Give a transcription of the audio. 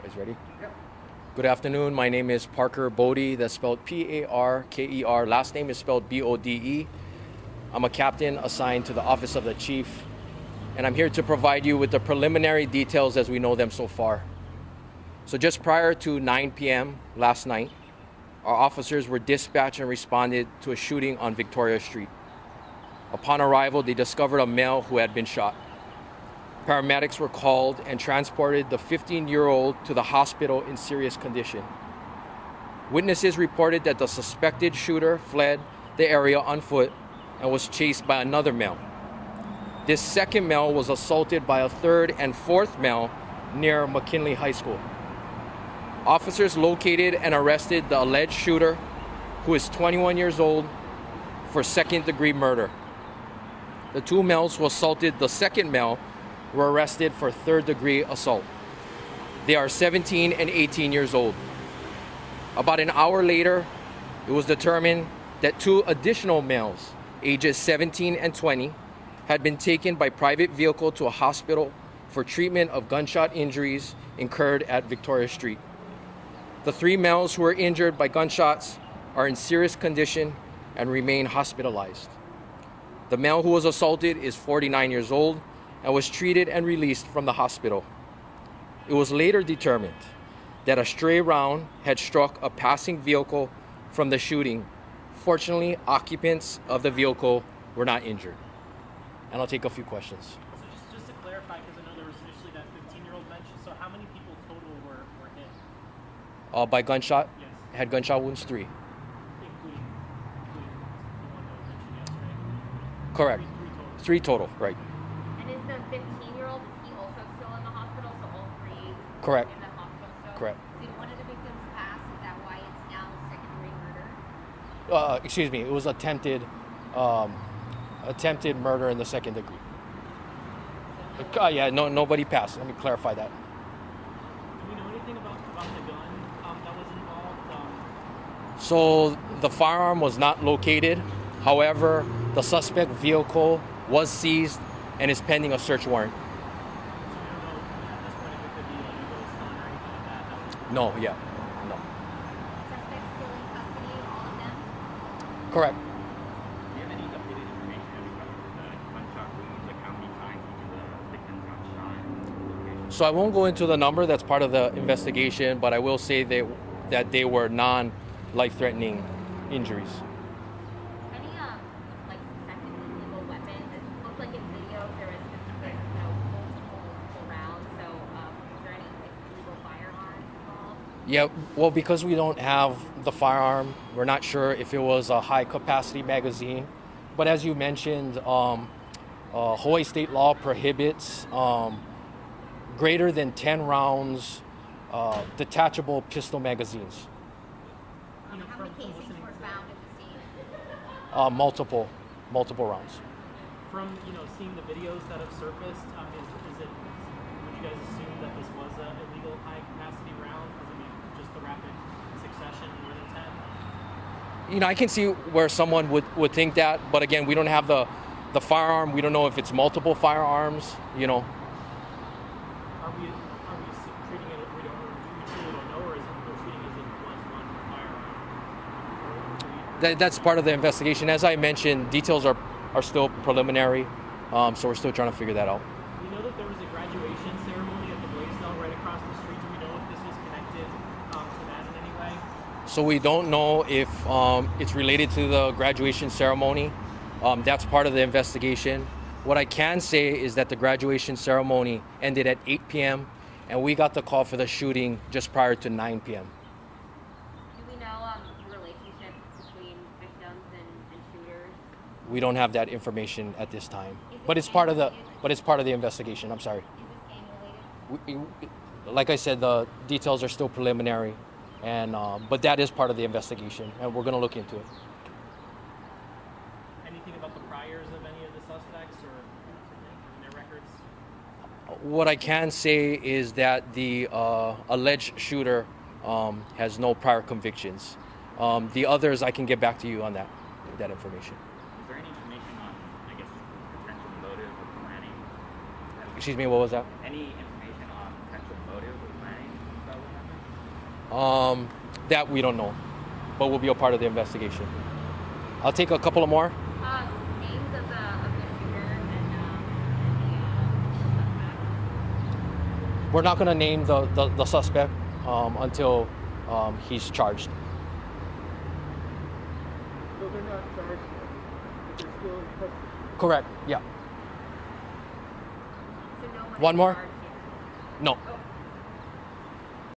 Guys ready? Yep. Good afternoon. My name is Parker Bode. That's spelled Parker. Last name is spelled Bode. I'm a captain assigned to the Office of the Chief, and I'm here to provide you with the preliminary details as we know them so far. So just prior to 9 p.m. last night, our officers were dispatched and responded to a shooting on Victoria Street. Upon arrival, they discovered a male who had been shot. Paramedics were called and transported the 15-year-old to the hospital in serious condition. Witnesses reported that the suspected shooter fled the area on foot and was chased by another male. This second male was assaulted by a third and fourth male near McKinley High School. Officers located and arrested the alleged shooter, who is 21 years old, for second-degree murder. The two males who assaulted the second male were arrested for third-degree assault. They are 17 and 18 years old. About an hour later, it was determined that two additional males, ages 17 and 20, had been taken by private vehicle to a hospital for treatment of gunshot injuries incurred at Victoria Street. The three males who were injured by gunshots are in serious condition and remain hospitalized. The male who was assaulted is 49 years old and was treated and released from the hospital. It was later determined that a stray round had struck a passing vehicle from the shooting. Fortunately, occupants of the vehicle were not injured. And I'll take a few questions. So just to clarify, because I know there was initially that 15-year-old mentioned, so how many people total were hit? By gunshot? Yes. Had gunshot wounds, 3. Including the one that was mentioned yesterday? Correct. Three 3 total. total, right. And is the 15-year-old, is he also still in the hospital? So all three Correct. in the hospital still? Correct. Did one of the victims pass? Is that why it's now second-degree murder? Excuse me, it was attempted murder in the second degree. Yeah, nobody passed. Let me clarify that. Do we know anything about the gun that was involved? So the firearm was not located. However, the suspect vehicle was seized and is pending a search warrant. So we don't know at this point if it could be illegal stun or anything like that? No, yeah, no. Suspects still in custody, all of them? Correct. Do you have any updated information about the gunshot wounds, like how many times each of the victims got shot in the location? So I won't go into the number. That's part of the investigation, but I will say that they were non-life-threatening injuries. Any, like, suspected illegal weapons? It looked like in videos there was just, multiple rounds. So, is there any, like, illegal firearms involved? Yeah, well, because we don't have the firearm, we're not sure if it was a high-capacity magazine. But as you mentioned, Hawaii state law prohibits greater than 10 rounds detachable pistol magazines. How many casings were found at the scene? Multiple rounds. From seeing the videos that have surfaced, is it? Would you guys assume that this was an illegal high capacity round? Because I mean, just the rapid succession, more than 10. I can see where someone would think that, but again, we don't have the firearm. We don't know if it's multiple firearms. Are we treating it? We truly don't know, or is it we're treating it as if it was one firearm? That's part of the investigation. As I mentioned, details are still preliminary, so we're still trying to figure that out. We know that there was a graduation ceremony at the Blaisdell right across the street. Do we know if this was connected to that in any way? So we don't know if it's related to the graduation ceremony. That's part of the investigation. What I can say is that the graduation ceremony ended at 8 p.m. and we got the call for the shooting just prior to 9 p.m. Do we know the relationship between victims and shooters? We don't have that information at this time, Is but it it's part of the gang-related? investigation. I'm sorry. Is this gang-related? Like I said, the details are still preliminary, and but that is part of the investigation, and we're going to look into it. Anything about the priors of any of the suspects or in their records? What I can say is that the alleged shooter has no prior convictions. The others, I can get back to you on that information. Is there any information on, I guess, potential motive or planning? Excuse me, what was that? Any information on potential motive or planning? That we don't know, but will be a part of the investigation. I'll take a couple of more. Names of the shooter and the suspect. We're not going to name the suspect until he's charged. So they're not charged yet, but they're still in custody. Correct. Yeah. So no one One more? charged yet. No. Oh,